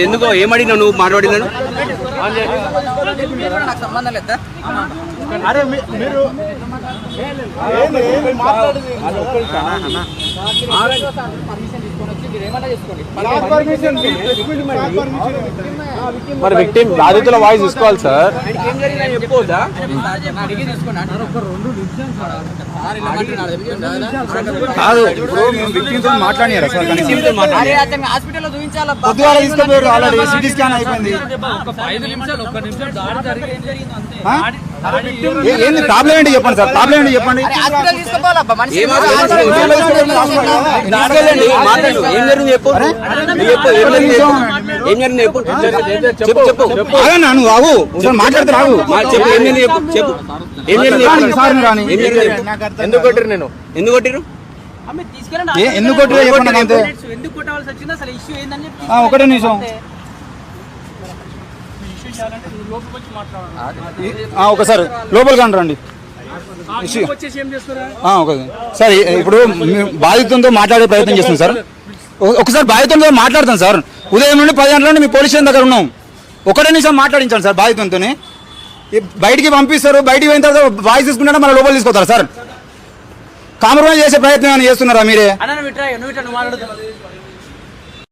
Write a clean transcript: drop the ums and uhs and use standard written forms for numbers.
ఎందుకో ఏమడినా నువ్వు మాట్లాడినాను సంబంధం లేదా అరే మీరు మరి విక్టిమ్ బాధితుల వాయిస్ తీసుకోవాలి సార్. కాదు ఇప్పుడు మేము విక్టిమ్తో మాట్లాడినారా సార్? హాస్పిటల్లో చూపించాలి. పొద్దుగాల తీసుకుపోయారు, ఆల్రెడీ సిటీ స్కాన్ అయిపోయింది. ఏంది ప్రాబ్లం ఏంటి చెప్పండి సార్, ప్రాబ్లం ఏంటి చెప్పండి. నువ్వు రావు మాట్లాడితే రావు. ఎందుకు కొట్టిరు? నేను ఎందుకు కొట్టిరు? ఎందుకు కొట్టిరు చెప్పండి అంతే. ఒకటే నిమిషం ఒకసారి లోపలికి రండి. సార్ ఇప్పుడు బాధితులతో మాట్లాడే ప్రయత్నం చేస్తున్నాం సార్. ఒకసారి బాధితులతో మాట్లాడతాం సార్. ఉదయం నుండి 10 గంటల నుండి మీ పోలీస్ స్టేషన్ దగ్గర ఉన్నాం. ఒకటే నిమిషం మాట్లాడించాలి సార్ బాధితులతో. బయటికి పంపిస్తారు, బయటికి పోయిన తర్వాత వాయిస్ తీసుకుంటే మళ్ళీ లోపల తీసుకొస్తారు సార్. కాంప్రమైజ్ చేసే ప్రయత్నం ఏమైనా చేస్తున్నారా మీరే?